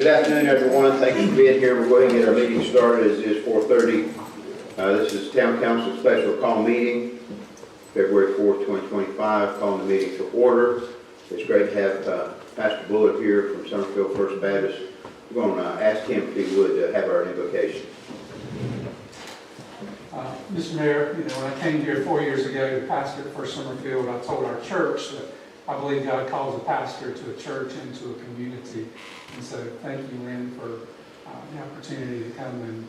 Good afternoon, everyone. Thank you for being here. We're going to get our meeting started. It is 4:30. This is Town Council Special Call Meeting, February 4th, 2025. Calling the meeting to order. It's great to have Pastor Bullock here from Summerfield First Baptist. We're going to ask him if he would have our invocation. Mr. Mayor, when I came here 4 years ago to pastor at First Summerfield, I told our church that I believe God calls a pastor to a church and to a community. And so thank you, Lynn, for the opportunity to come and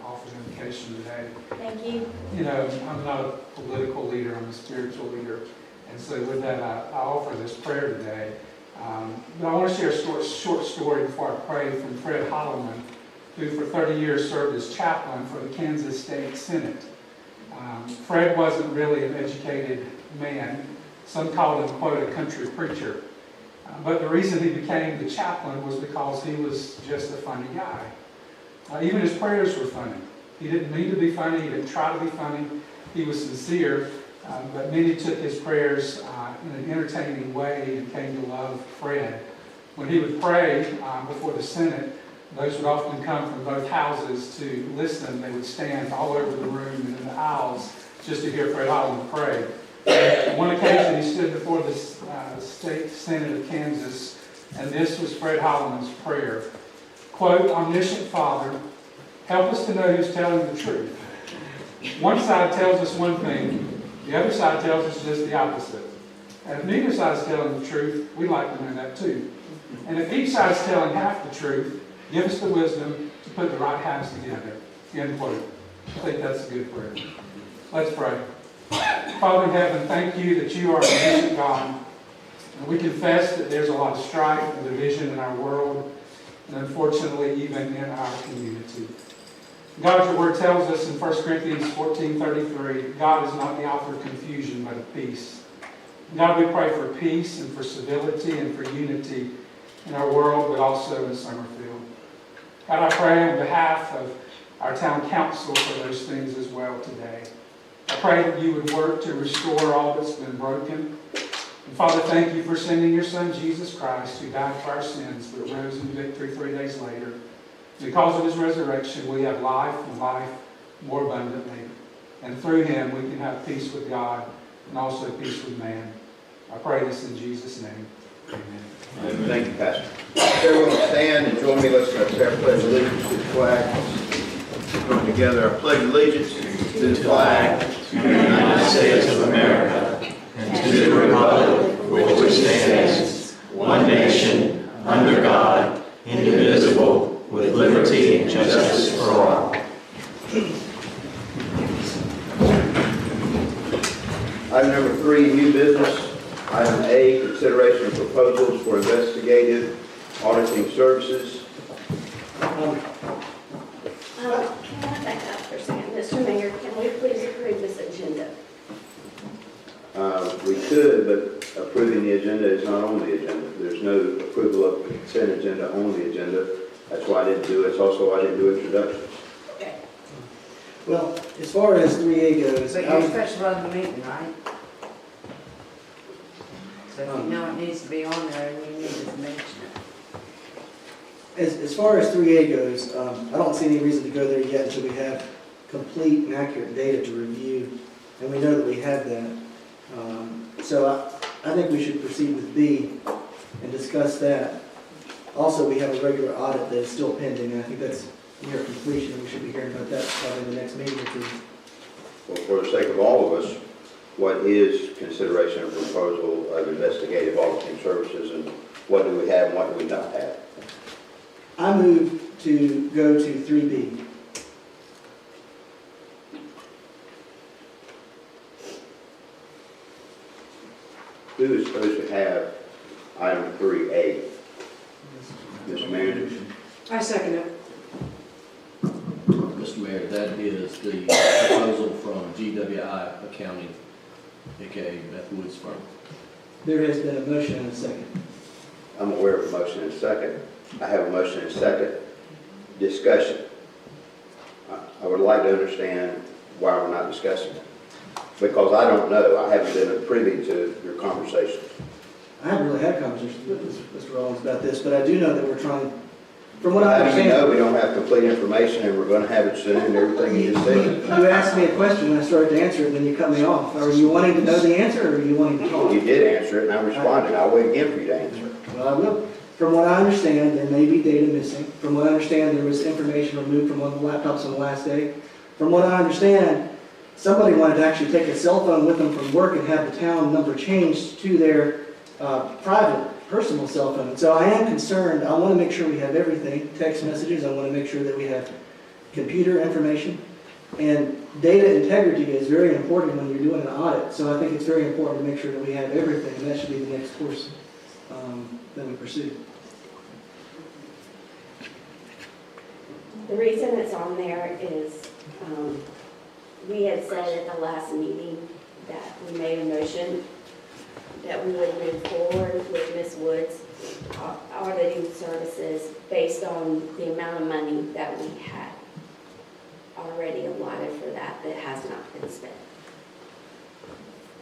offer the invocation today. Thank you. I'm not a political leader, I'm a spiritual leader. And so with that, I offer this prayer today. But I want to share a short story before I pray from Fred Holloman, who for 30 years served as chaplain for the Kansas State Senate. Fred wasn't really an educated man. Some called him, quote, a country preacher. But the reason he became the chaplain was because he was just a funny guy. Even his prayers were funny. He didn't mean to be funny. He didn't try to be funny. He was sincere. But many took his prayers in an entertaining way and came to love Fred. When he would pray before the Senate, those would often come from both houses to listen. They would stand all over the room and in the aisles just to hear Fred Holland pray. On one occasion, he stood before the State Senate of Kansas, and this was Fred Holland's prayer. Quote, "Omniscient Father, help us to know who's telling the truth. One side tells us one thing, the other side tells us just the opposite. And if neither side is telling the truth, we like to know that too. And if each side is telling half the truth, give us the wisdom to put the right halves together." End quote. I think that's a good prayer. Let's pray. Father in heaven, thank you that you are a omniscient God. And we confess that there's a lot of strife and division in our world, and unfortunately even in our community. God, your word tells us in 1 Corinthians 14:33, God is not the author of confusion, but of peace. God, we pray for peace and for civility and for unity in our world, but also in Summerfield. God, I pray on behalf of our town council for those things as well today. I pray that you would work to restore all that's been broken. And Father, thank you for sending your Son, Jesus Christ, who died for our sins, but rose in victory 3 days later. Because of his resurrection, we have life and life more abundantly. And through him, we can have peace with God and also peace with man. I pray this in Jesus' name. Amen. Thank you, Pastor. Everyone stand and join me. Let's say our pledge of allegiance to the flag. Join together. Our pledge of allegiance to the flag of the United States of America and to the republic for which it stands, one nation, under God, indivisible, with liberty and justice for all. Item number 3, new business. Item A, consideration of proposals for investigative auditing services. Can I back up for a second? Mr. Mayor, can we please approve this agenda? We could, but approving the agenda is not on the agenda. There's no approval of the consent agenda on the agenda. That's why I didn't do it. It's also why I didn't do introductions. Okay. Well, as far as 3A goes, But you're supposed to run the meeting, right? So if you know it needs to be on there, you need to mention it. as far as 3A goes, I don't see any reason to go there yet until we have complete and accurate data to review, and we know that we have that. So I think we should proceed with B and discuss that. Also, we have a regular audit that is still pending, and I think that's near completion, and we should be hearing about that probably in the next meeting or two. Well, for the sake of all of us, what is consideration of proposal of investigative auditing services, and what do we have and what do we not have? I move to go to 3B. Who is supposed to have item 3A? Mr. Manager? I second it. Mr. Mayor, that is the proposal from GWI Accounting, aka Beth Wood's firm. There has been a motion and a second. I'm aware of a motion and a second. I have a motion and a second. Discussion. I would like to understand why we're not discussing it. Because I don't know. I haven't been privy to your conversations. I haven't really had conversations with Mr. Rollins about this, but I do know that we're trying From what I How do you know understand, we don't have complete information and we're gonna have it soon and everything you just said? you asked me a question and I started to answer it, and then you cut me off. Are you wanting to know the answer, or are you wanting to talk? You did answer it and I responded. I'll wait again for you to answer it. Well, I will. From what I understand, there may be data missing. From what I understand, there was information removed from one of the laptops on the last day. From what I understand, somebody wanted to actually take a cell phone with them from work and have the town number changed to their private, personal cell phone. So I am concerned. I want to make sure we have everything, text messages. I want to make sure that we have computer information. And data integrity is very important when you're doing an audit. So I think it's very important to make sure that we have everything. And that should be the next course that we pursue. The reason it's on there is, we had said at the last meeting that we made a motion that we would move forward with Ms. Woods' auditing services based on the amount of money that we had already allotted for that has not been spent.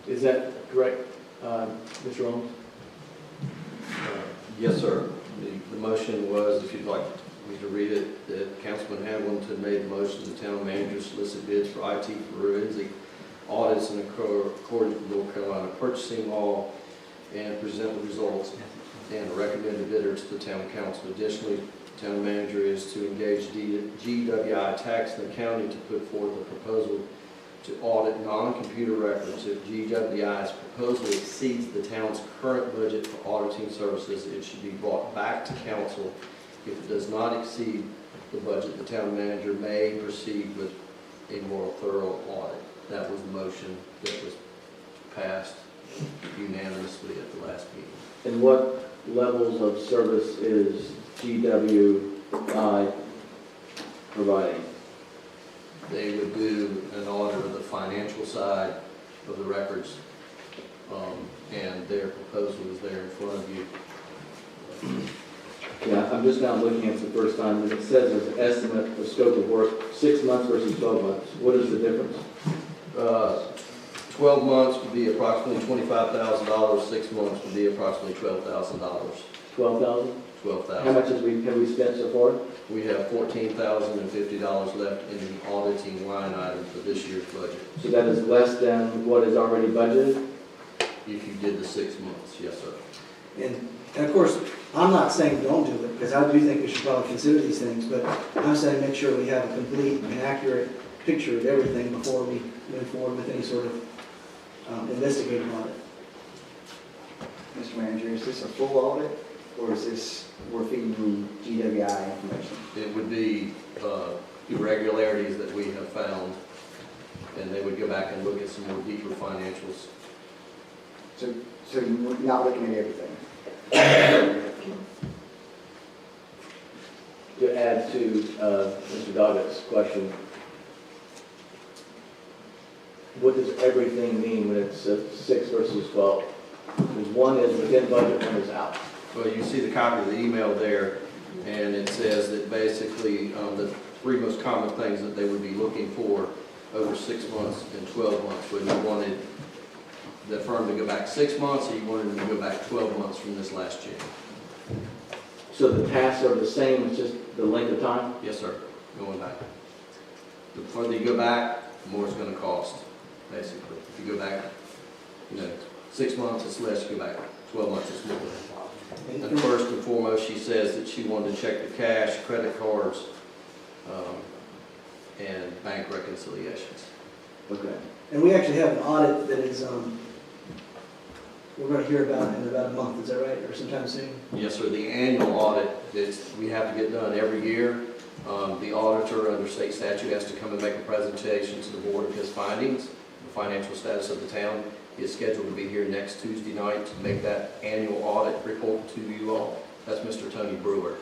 Is that correct, Mr. Owens? Yes, sir. The motion was, if you'd like me to read it, that Councilman Hamilton made the motion, the town manager solicit bids for IT forensic audits in accordance with North Carolina purchasing law and present the results and recommend a bidder to the town council. Additionally, the town manager is to engage GWI Tax and Accounting to put forth a proposal to audit non-computer records. If GWI's proposal exceeds the town's current budget for auditing services, it should be brought back to council. If it does not exceed the budget, the town manager may proceed with a more thorough audit. That was the motion that was passed unanimously at the last meeting. And what levels of service is GWI providing? They would do an audit of the financial side of the records, and their proposal is there in front of you. Yeah, I'm just now looking at it the first time, and it says there's an estimate for scope of work, 6 months versus 12 months. What is the difference? 12 months would be approximately $25,000, 6 months would be approximately $12,000. 12,000? How $12,000. much have we spent so far? We have $14,050 left in the auditing line item for this year's budget. So that is less than what is already budgeted? If you did the 6 months, yes, sir. And of course, I'm not saying don't do it, because I do think we should probably consider these things, but I'm saying make sure we have a complete and accurate picture of everything before we move forward with any sort of investigative audit. Mr. Manager, is this a full audit, or is this, we're feeding you GWI information? It would be irregularities that we have found, and they would go back and look at some more deeper financials. So you're not looking at everything? To add to Mr. Doggett's question, what does everything mean when it's 6 versus 12? Because one is within budget, one is out. Well, you see the copy of the email there, and it says that basically the three most common things that they would be looking for over 6 months and 12 months. Whether you wanted the firm to go back 6 months, or you wanted them to go back 12 months from this last year. So the tasks are the same, it's just the length of time? Yes, sir, going back. The further you go back, the more it's going to cost, basically. If you go back, 6 months, it's less. You go back 12 months, it's more. And first and foremost, she says that she wanted to check the cash, credit cards, and bank reconciliations. Okay. And we actually have an audit that is, we're going to hear about in about a month, is that right, or sometime soon? Yes, sir. The annual audit we have to get done every year. The auditor under state statute has to come and make a presentation to the board of his findings, the financial status of the town. He is scheduled to be here next Tuesday night to make that annual audit report to you all. That's Mr. Tony Brewer.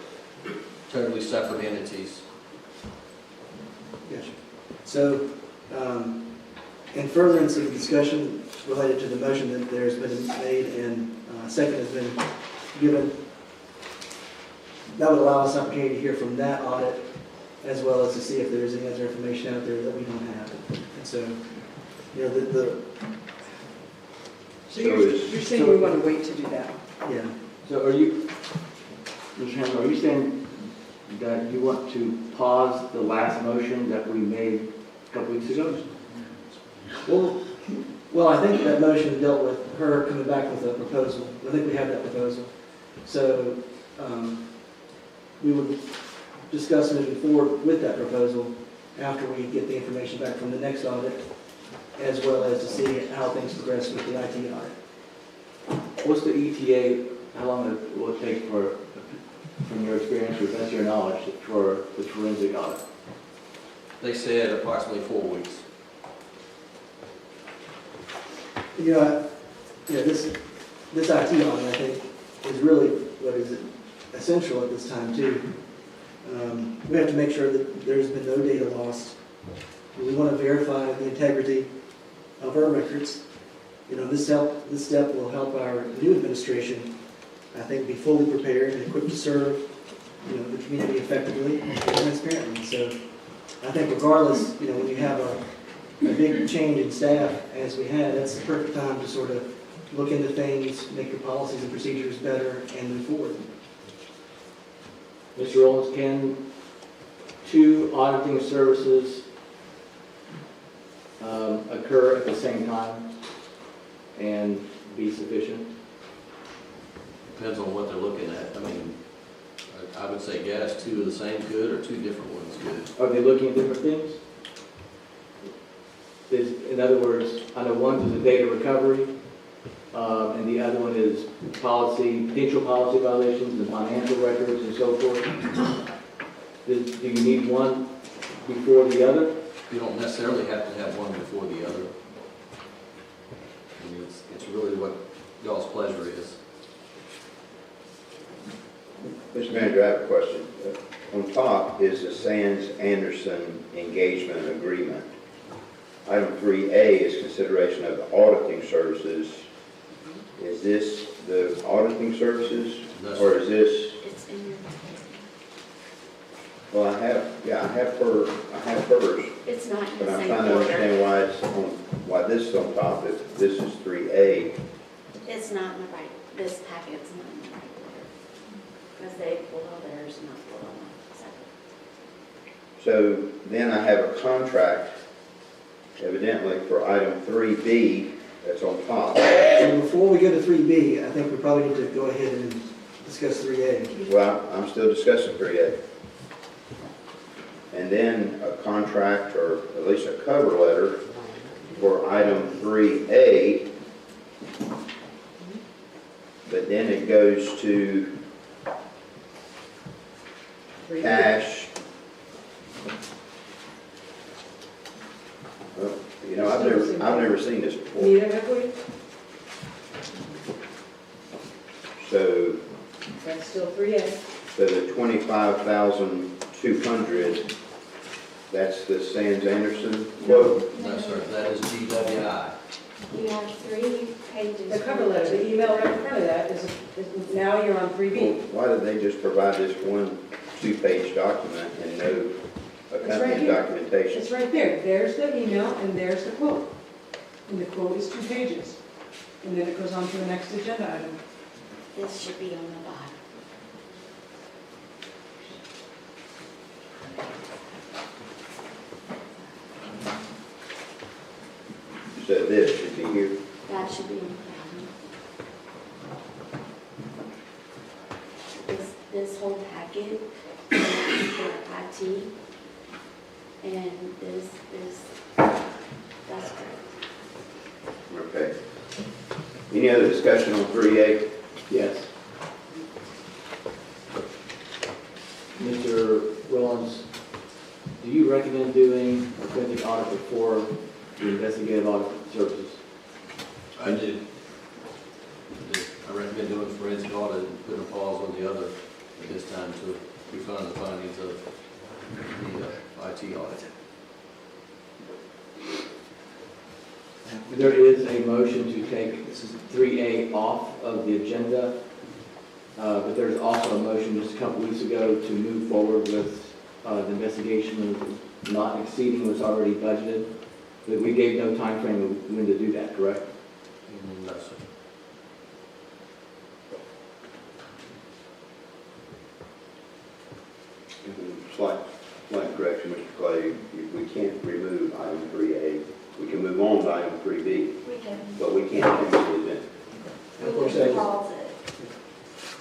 Totally separate entities. Gotcha. So, in furtherance of the discussion related to the motion that there's been made and second has been given, that would allow us an opportunity to hear from that audit as well as to see if there's any other information out there that we don't have. And so, So you're saying we want to wait to do that? yeah. So are you, Mr. Hamlin, are you saying that you want to pause the last motion that we made a couple weeks ago? Well, I think that motion dealt with her coming back with a proposal. I think we have that proposal. So, we would discuss moving forward with that proposal after we get the information back from the next audit, as well as to see how things progress with the IT audit. What's the ETA, how long will it take for, from your experience, or best of your knowledge, for the forensic audit? They said approximately 4 weeks. This IT audit, I think, is really what is essential at this time too. We have to make sure that there's been no data lost. We want to verify the integrity of our records. This step will help our new administration, I think, be fully prepared and equipped to serve, the community effectively and transparently. So I think regardless, when you have a big change in staff as we had, that's the perfect time to sort of look into things, make your policies and procedures better, and move forward. Mr. Owens, can 2 auditing services occur at the same time and be sufficient? Depends on what they're looking at. I mean, I would say yes, 2 of the same good or 2 different ones good. Are they looking at different things? In other words, I know one is the data recovery, and the other one is potential policy violations and financial records and so forth. Do you need one before the other? You don't necessarily have to have one before the other. I mean, it's really what y'all's pleasure is. Mr. Manager, I have a question. On top is the Sands-Anderson engagement agreement. Item 3A is consideration of the auditing services. Is this the auditing services, or is this? It's in your, Well, I have hers, it's not in but the I'm same trying to order. understand why this is on top if this is 3A. It's not in the right, this packet's not in the right order. Because they pulled all theirs, not pulled all mine. So then I have a contract, evidently, for item 3B that's on top. So before we go to 3B, I think we probably need to go ahead and discuss 3A. Well, I'm still discussing 3A. And then a contract, or at least a cover letter, for item 3A. But then it goes to cash. Well, I've never seen this before. Neither have we. So That's still 3A. the 25,200, that's the Sands-Anderson quote? No, sir, that is GWI. You have 3 pages. The cover letter, the email right in front of that is now you're on 3B. Why did they just provide this one 2-page document and no It's right accompanying here. documentation? It's right there. There's the email and there's the quote. And the quote is 2 pages. And then it goes on to the next agenda item. This should be on the bottom. So this should be here. That should be on the bottom. This whole packet is for IT, and this is, that's correct. Okay. Any other discussion on 3A? Yes. Mr. Rollins, do you recommend doing a forensic audit before the investigative audit services? I did. I recommend doing forensic audit and putting a pause on the other at this time to refine the findings of the IT audit. There is a motion to take 3A off of the agenda, but there's also a motion just a couple weeks ago to move forward with the investigation not exceeding what's already budgeted. But we gave no time frame of when to do that, correct? No, sir. can't remove item 3A. We can move on to item 3B, We can, but we can't change the event. And of we course, can that, pause it.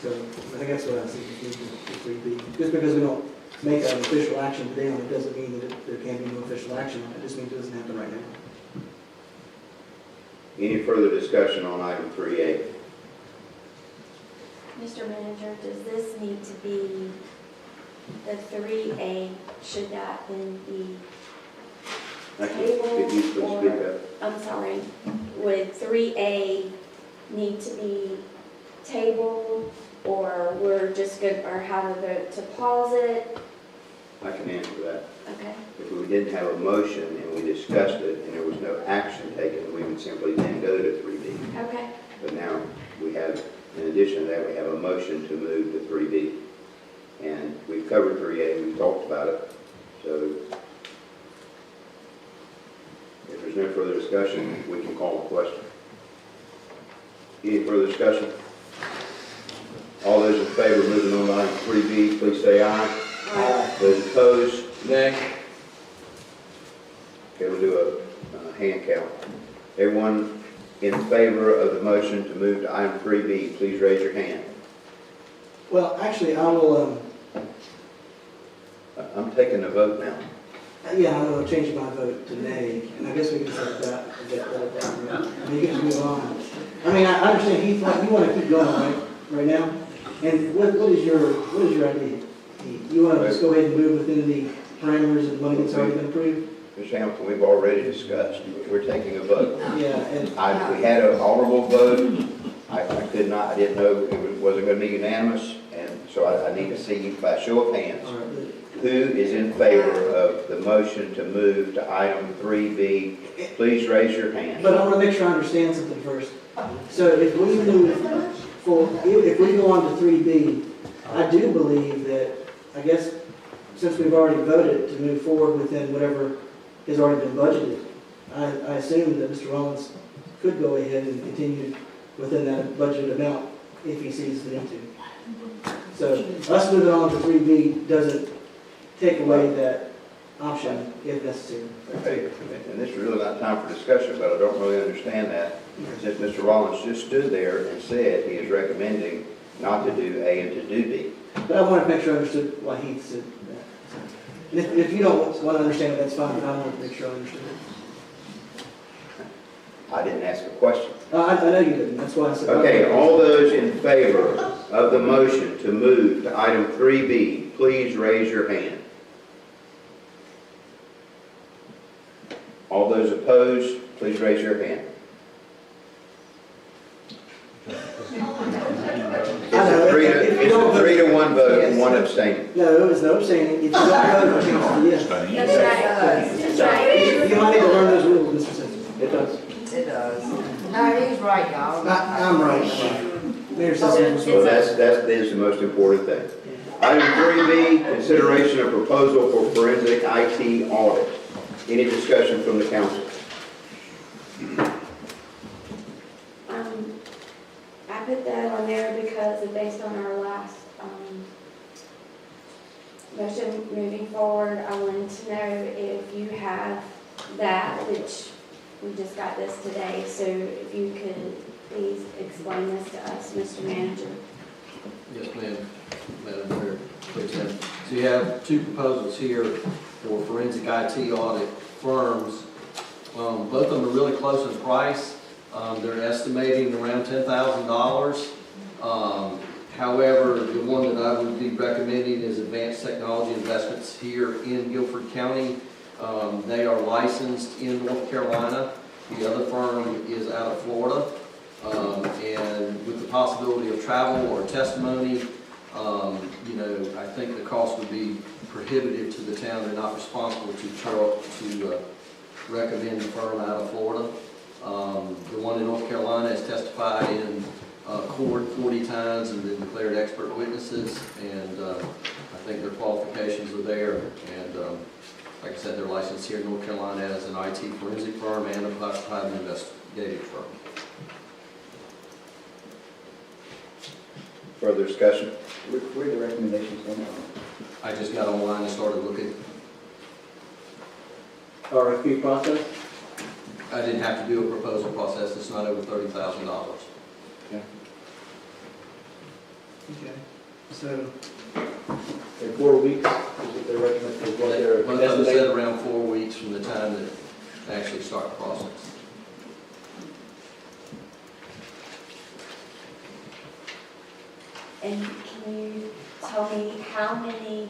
so I think that's what I see, if we be, just because we don't make an official action today on it, doesn't mean that there can be no official action on it, it just means it doesn't happen right now. Any further discussion on item 3A? Mr. Manager, does this need to be, the 3A, should that then be, Actually, could you please speak up? I'm sorry, would 3A need to be tabled, or we're just good, or have a vote to pause it? I can answer that. Okay, If we didn't have a motion and we discussed it and there was no action taken, we would simply then go to 3B. okay, But now we have, in addition to that, we have a motion to move to 3B. And we've covered 3A, we've talked about it. So if there's no further discussion, we can call the question. Any further discussion? All those in favor of moving on to item 3B, please say aye. Aye. Those opposed? Nay. Okay, we'll do a hand count. Everyone in favor of the motion to move to item 3B, please raise your hand. Well, actually, I will, I'm taking the vote now. yeah, I'm gonna change my vote to nay, and I guess we can set that, let it down, right? I mean, you can move on. I mean, I understand, Heath, like, you wanna keep going, right now? And what is your idea? Heath? You wanna just go ahead and move within the parameters of the money that's already been approved? Mr. Hamilton, we've already discussed, we're taking a vote. Yeah, and, We had an honorable vote, I didn't know it wasn't gonna be unanimous, and so I need to see by show of hands. all right, Who is in favor of the motion to move to item 3B? Please raise your hand. but I wanna make sure I understand something first. So if we move if we go on to 3B, I do believe that, I guess, since we've already voted to move forward within whatever has already been budgeted, I assume that Mr. Rollins could go ahead and continue within that budgeted amount if he sees the need to. So us moving on to 3B doesn't take away that option if necessary. Okay, and this is really not time for discussion, but I don't really understand that. Since Mr. Rollins just stood there and said he is recommending not to do A and to do B. But I wanted to make sure I understood why he said that. And if you don't want to understand it, that's fine, but I wanted to make sure I understood it. I didn't ask a question. I know you didn't, that's why I said. Okay, all those in favor of the motion to move to item 3B, please raise your hand. All those opposed, please raise your hand. It's a 3-to-1 vote and 1 abstaining. No, it was no abstaining. If you don't vote, it changes to yes. that's right, that's right. You might need to learn those rules, Mr. Simpson. It does. It does. No, he's right, y'all. I'm right. Mayor Simpson was So right. that is the most important thing. Item 3B, consideration of proposal for forensic IT audit. Any discussion from the council? I put that on there because based on our last, motion moving forward, I wanted to know if you have that, which we just got this today, so if you could please explain this to us, Mr. Manager. Yes, ma'am. Madam Chair, please have. So you have two proposals here for forensic IT audit firms. Both of them are really close in price. They're estimating around $10,000. However, the one that I would be recommending is Advanced Technology Investments here in Guilford County. They are licensed in North Carolina. The other firm is out of Florida. And with the possibility of travel or testimony, I think the cost would be prohibitive to the town. They're not responsible to recommend the firm out of Florida. The one in North Carolina has testified in court 40 times and been declared expert witnesses, and I think their qualifications are there. And like I said, they're licensed here in North Carolina as an IT forensic firm and a private investigative firm. Further discussion? Where the recommendations come from? I just got online and started looking. RFP process? I didn't have to do a proposal process, it's not over $30,000. Okay. So, In 4 weeks, is what they're recommending, is what they're Most of them said estimating? around 4 weeks from the time that they actually start the process. And can you tell me how many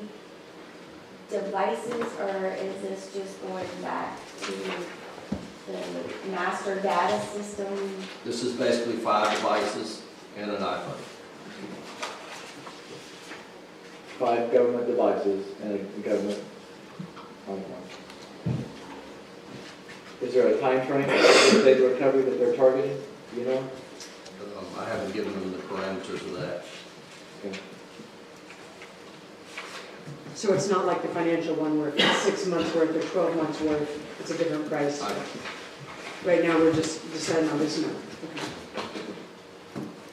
devices, or is this just going back to the master data system? This is basically 5 devices and an iPhone. 5 government devices and a government iPhone. Is there a time frame for data recovery that they're targeting? Do you know? I haven't given them the parameters of that. Okay. So it's not like the financial one where if it's 6 months worth or 12 months worth, it's a different price? I- Right now, we're just deciding on this amount. Okay.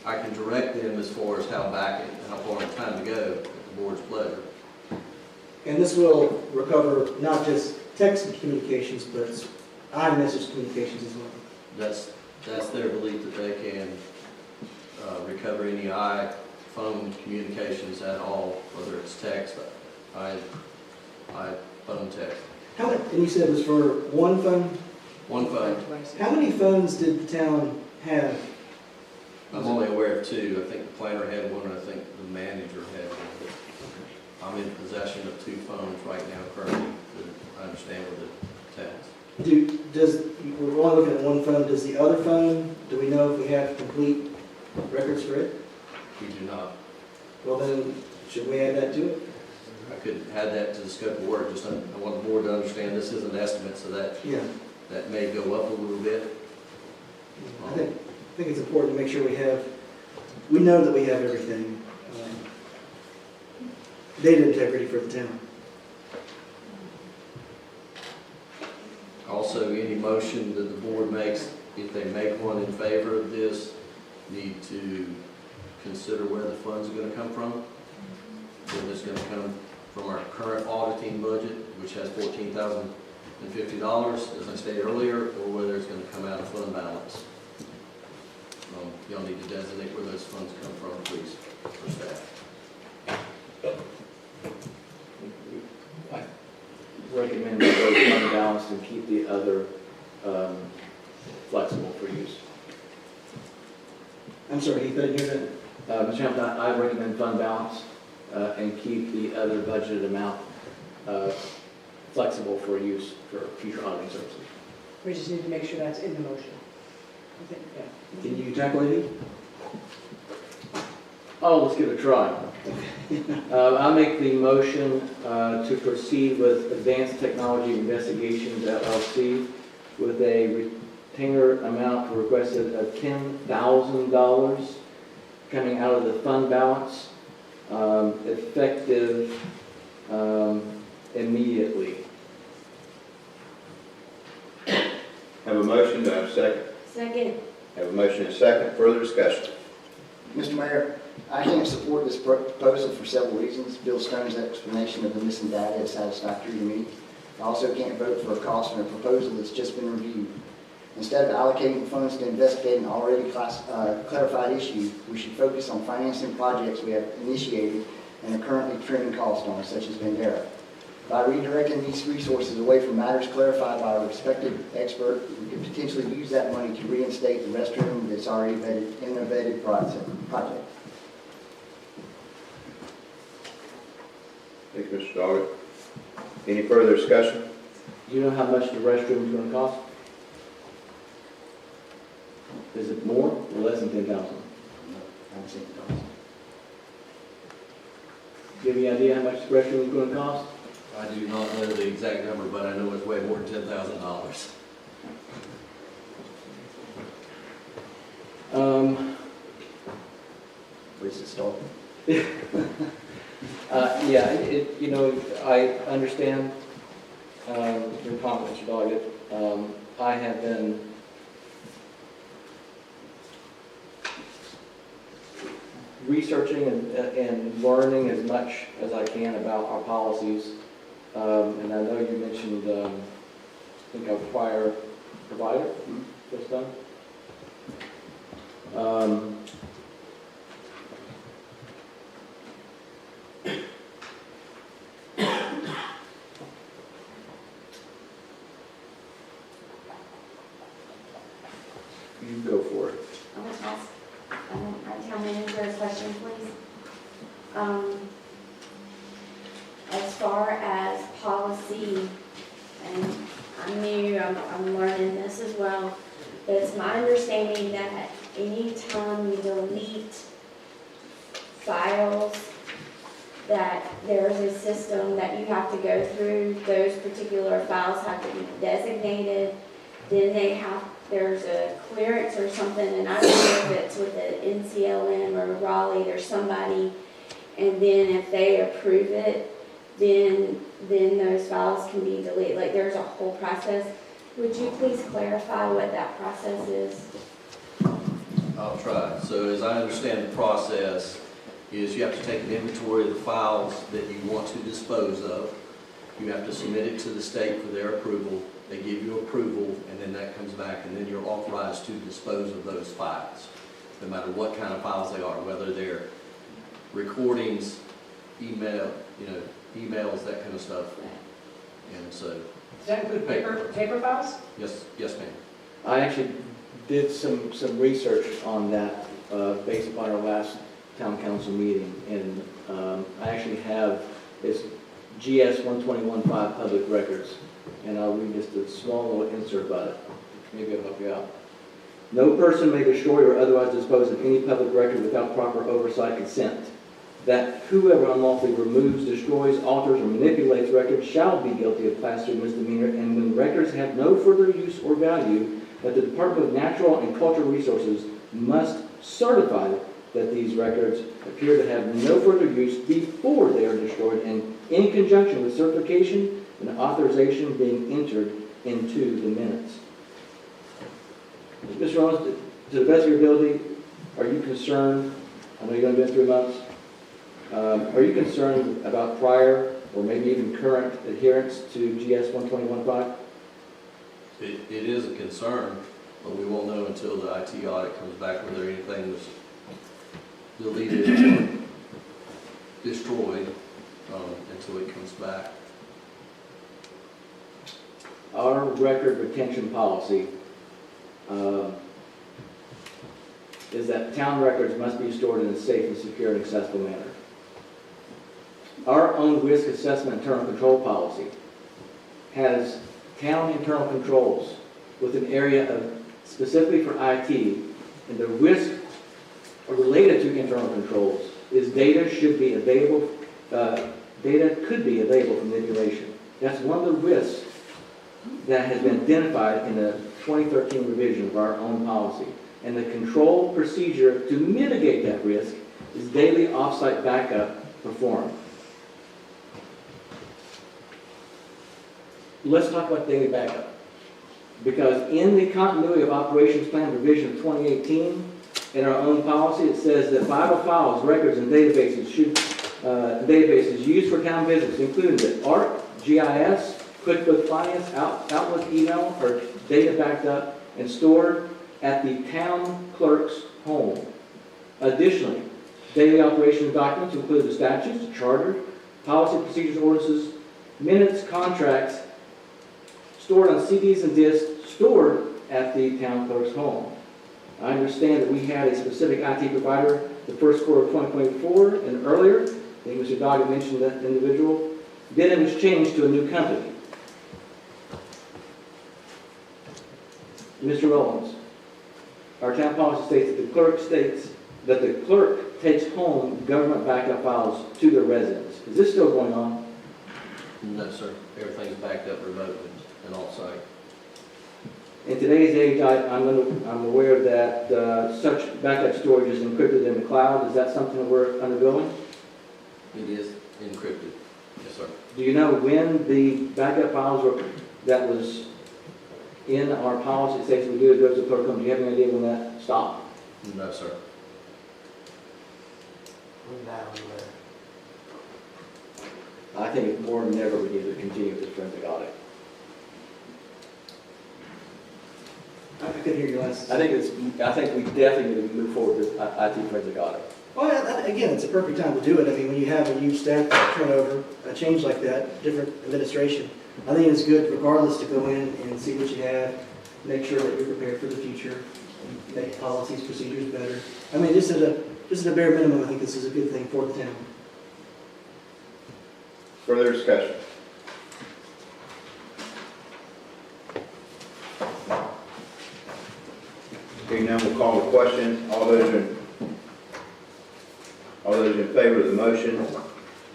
I can direct them as far as how back and how far in time to go, at the board's pleasure. and this will recover not just text communications, but iMessage communications as well. That's their belief that they can recover any iPhone communications at all, whether it's text, iPhone text. How many, and you said it was for one phone? One phone, Devices. How many phones did the town have? I'm only aware of 2. I think the planner had one, and I think the manager had one. I'm in possession of 2 phones right now currently, that I understand with the towns. We're only looking at one phone, does the other phone, do we know if we have complete records for it? We do not. Well then, should we add that to it? I could add that to the scope of work, just I want the board to understand this is an estimate, so that Yeah. may go up a little bit. I think it's important to make sure we know that we have everything. Data integrity for the town. Also, any motion that the board makes, if they make one in favor of this, need to consider where the funds are going to come from. Whether it's going to come from our current auditing budget, which has $14,050, as I stated earlier, or whether it's going to come out of fund balance. Y'all need to designate where those funds come from, please, for staff. I recommend that those fund balance and keep the other flexible for use. I'm sorry, Heath, I didn't hear that. Mr. Chairman, I recommend fund balance and keep the other budgeted amount flexible for use for future auditing services. We just need to make sure that's in the motion. I think, yeah. Can you tackle it? Oh, let's give it a try. I make the motion to proceed with Advanced Technology Investigations LLC with a retainer amount requested of $10,000 coming out of the fund balance, effective immediately. Have a motion, do I have a second? Second. Have a motion and a second, further discussion. Mr. Mayor, I can't support this proposal for several reasons. Bill Stone's explanation of the missing data is satisfactory to me. I also can't vote for a cost on a proposal that's just been reviewed. Instead of allocating funds to investigate an already clarified issue, we should focus on financing projects we have initiated and are currently trimming costs on, such as Vendera. By redirecting these resources away from matters clarified by a respected expert, we could potentially use that money to reinstate the restroom that's already vetted in the vetted project. Thank you, Mr. Doggett. Any further discussion? Do you know how much the restroom is going to cost? Is it more or less than $10,000? I haven't seen the cost. Do you have any idea how much the restroom is going to cost? I do not know the exact number, but I know it's way more than $10,000. Where's it start? Yeah, I understand your comment, Mr. Doggett. I have been researching and learning as much as I can about our policies. And I know you mentioned think our prior provider, just done. You go for it. I want to ask, our town manager a question, please. As far as policy, and I'm new, I'm learning this as well, but it's my understanding that anytime you delete files, that there's a system that you have to go through, those particular files have to be designated, then there's a clearance or something, and I don't know if it's with the NCLM or Raleigh, there's somebody, and then if they approve it, then those files can be deleted. Like, there's a whole process. Would you please clarify what that process is? I'll try. So as I understand the process, is you have to take an inventory of the files that you want to dispose of. You have to submit it to the state for their approval. They give you approval, and then that comes back, and then you're authorized to dispose of those files, no matter what kind of files they are, whether they're recordings, emails, that kind of stuff. And so, Does that include paper files? yes, ma'am. I actually did some research on that based upon our last town council meeting, and I actually have this GS 121.5 public records, and I'll read just a small little insert about it. Maybe it'll help you out. No person may destroy or otherwise dispose of any public record without proper oversight consent. That whoever unlawfully removes, destroys, alters, or manipulates records shall be guilty of Class 3 misdemeanor, and when records have no further use or value, that the Department of Natural and Cultural Resources must certify that these records appear to have no further use before they are destroyed, and in conjunction with certification and authorization being entered into the minutes. Mr. Owens, to the best of your ability, are you concerned, I know you've only been 3 months, are you concerned about prior or maybe even current adherence to GS 121.5? It is a concern, but we won't know until the IT audit comes back whether anything was deleted or destroyed until it comes back. Our record retention policy is that town records must be stored in a safe and secure and accessible manner. Our own risk assessment internal control policy has town internal controls with an area of specifically for IT, and the risk related to internal controls is data could be available for manipulation. That's one of the risks that has been identified in the 2013 revision of our own policy. And the control procedure to mitigate that risk is daily off-site backup performed. Let's talk about daily backup. Because in the continuity of operations plan revision of 2018, in our own policy, it says that vital files, records, and databases used for town business, including the ARC, GIS, QuickBooks Finance, Outlook email, are data backed up and stored at the town clerk's home. Additionally, daily operations documents include the statutes, the charter, policy, procedures, ordinances, minutes, contracts, stored on CDs and disks, stored at the town clerk's home. I understand that we had a specific IT provider the first quarter of 2024 and earlier. I think Mr. Doggett mentioned that individual. Then it was changed to a new company. Mr. Owens, our town policy states that the clerk takes home government backup files to their residents. Is this still going on? No, sir. Everything's backed up remotely and off-site. In today's age, I'm aware that such backup storage is encrypted in the cloud. Is that something that we're undergoing? It is encrypted. Yes, sir. Do you know when the backup files were, that was in our policy, it says we do it goes to the clerk home? Do you have any idea when that stopped? No, sir. I think it's more than ever we need to continue with this forensic audit. I couldn't hear you last. I think we definitely need to move forward with IT forensic audit. Well, again, it's a perfect time to do it. I mean, when you have a huge staff turnover, a change like that, different administration, I think it's good regardless to go in and see what you have, make sure that you're prepared for the future, make policies, procedures better. I mean, just at a bare minimum, I think this is a good thing for the town. Further discussion? Hearing none, we'll call the question. All those in favor of the motion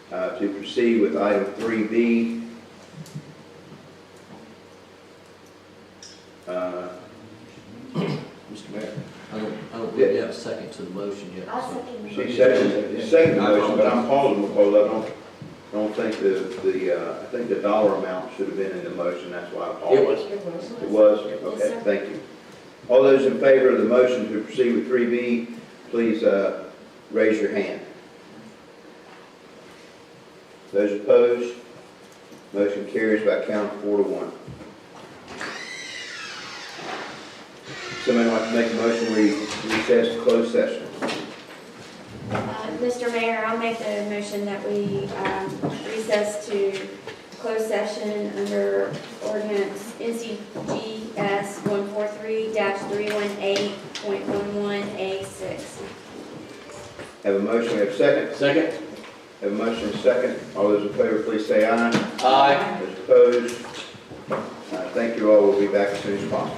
to proceed with item 3B. Mr. Mayor, I don't believe you have a second to the motion yet. I'll so- second. She seconded the motion, but I'm pausing because I don't think I think the dollar amount should have been in the motion. That's why I paused. It was? Okay, sir. thank you. All those in favor of the motion to proceed with 3B, please raise your hand. Those opposed, motion carries by a count of 4-1. Somebody like to make a motion, we recess to closed session. Mr. Mayor, I'll make the motion that we recess to closed session under ordinance NCGS 143-318.11A6. Have a motion, we have a second? Second? Have a motion and a second. All those in favor, please say aye. Aye. Those opposed, thank you all. We'll be back as soon as possible.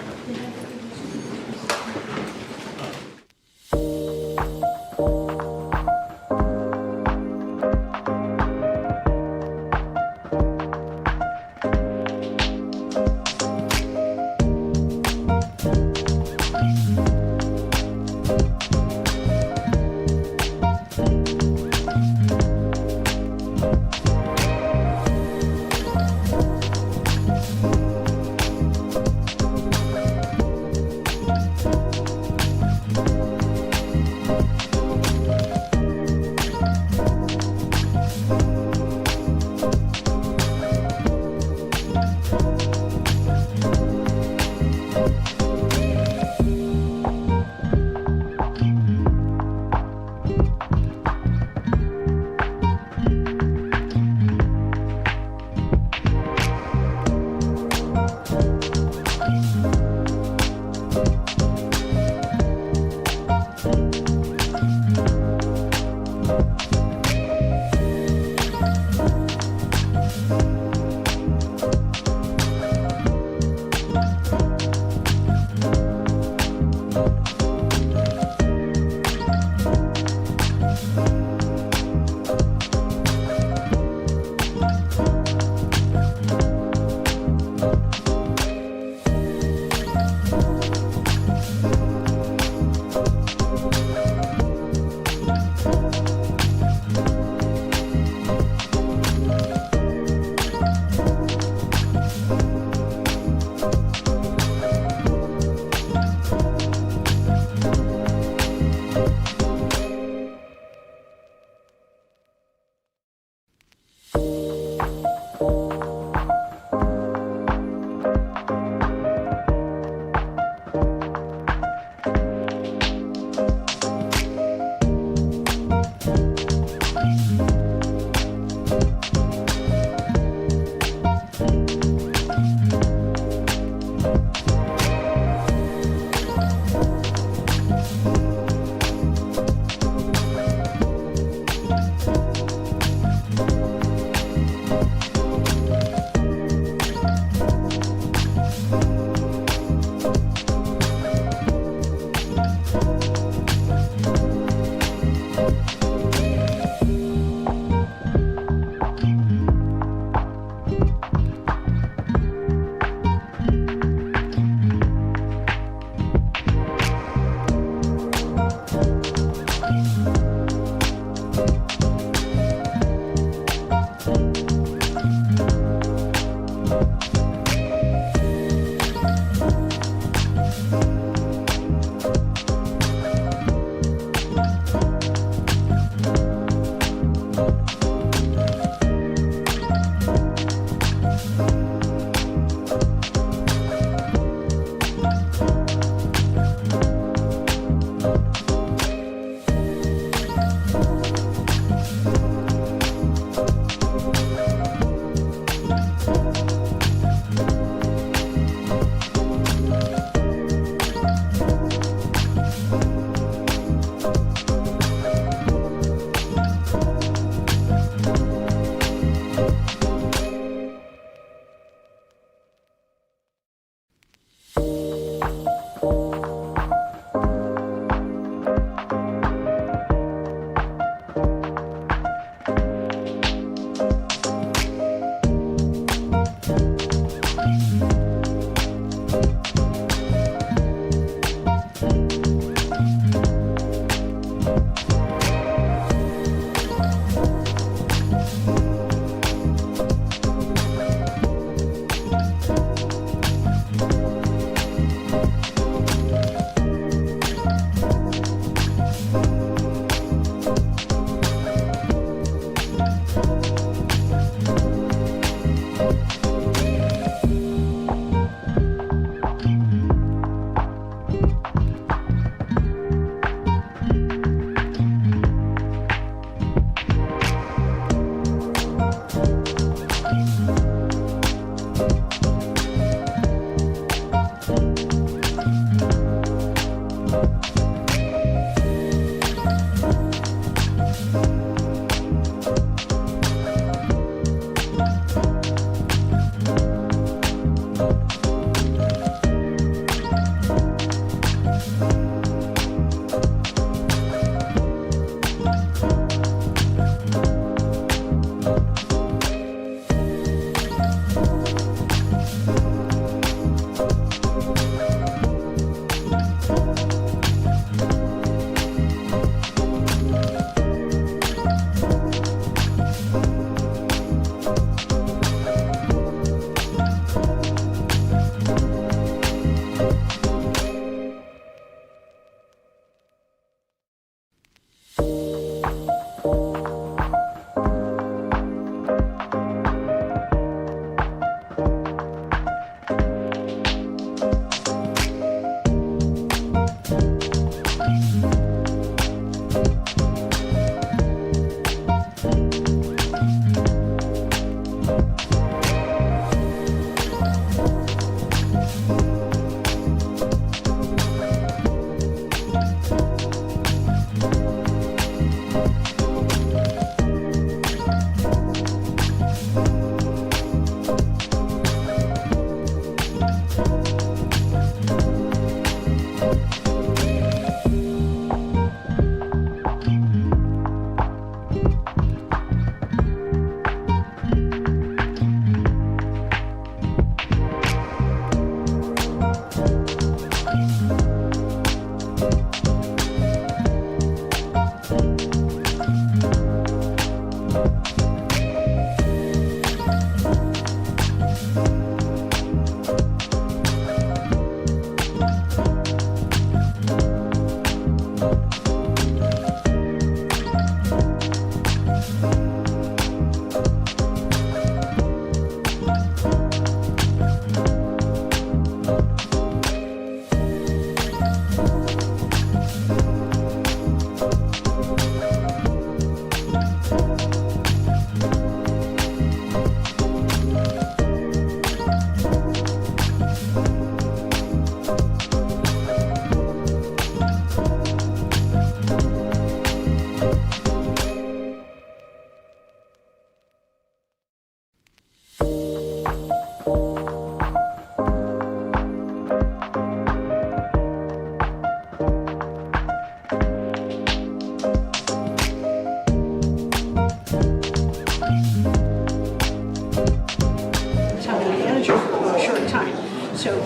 So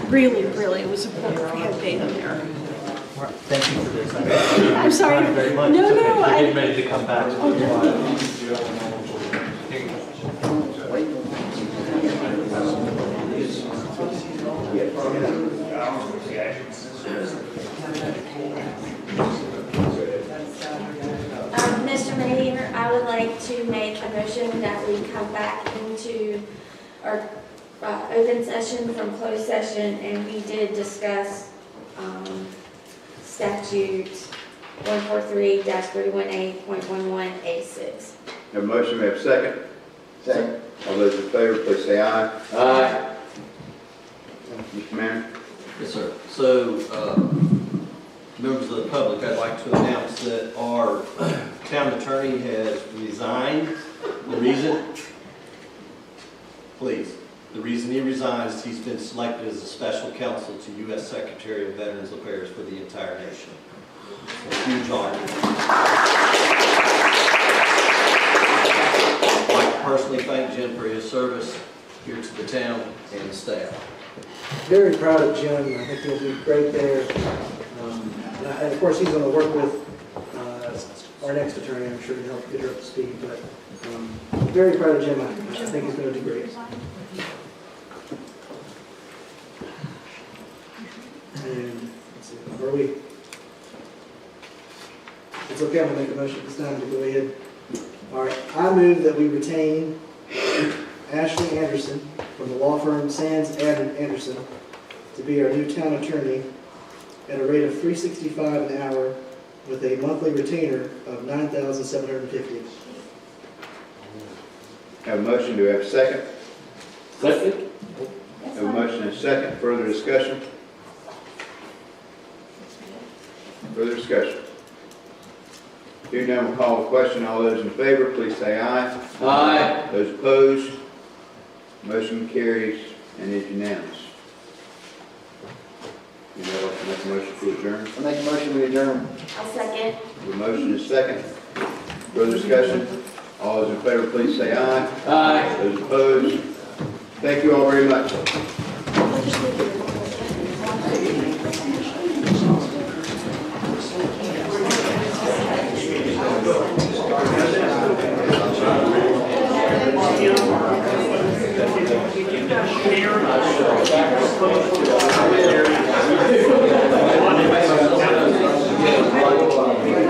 really, it was important if we had data there. Thank you for this. I'm sorry. Thank you very much. No, We're I. getting ready to come back. Mr. Mayor, I would like to make a motion that we come back into our open session from closed session, and we did discuss statute 143-31A.11A6. Have a motion, we have a second. Second. All those in favor, please say aye. Aye. Mr. Mayor? Yes, sir. So, members of the public, I'd like to announce that our town attorney has resigned. The reason? Please. The reason he resigns is he's been selected as a special counsel to U.S. Secretary of Veterans Affairs for the entire nation. It's a huge honor. I'd like to personally thank Jim for his service here to the town and the staff. Very proud of Jim. I think he'll do great there. And of course, he's going to work with our next attorney, I'm sure, to help get her up to speed. But very proud of Jim. I think he's going to do great. And let's see, are we? It's okay, I'm going to make a motion this time to go ahead. All right, I move that we retain Ashley Anderson from the law firm Sands Anderson to be our new town attorney at a rate of $365 an hour with a monthly retainer of $9,750. Have a motion, do we have a second? Second? Have a motion and a second, further discussion? Further discussion? Hearing none, we'll call the question. All those in favor, please say aye. Aye. Those opposed, motion carries and is unanimous. You know, make a motion to adjourn. I make a motion we adjourn. I'll second. The motion is second. Further discussion? All those in favor, please say aye. Aye. Those opposed, thank you all very much.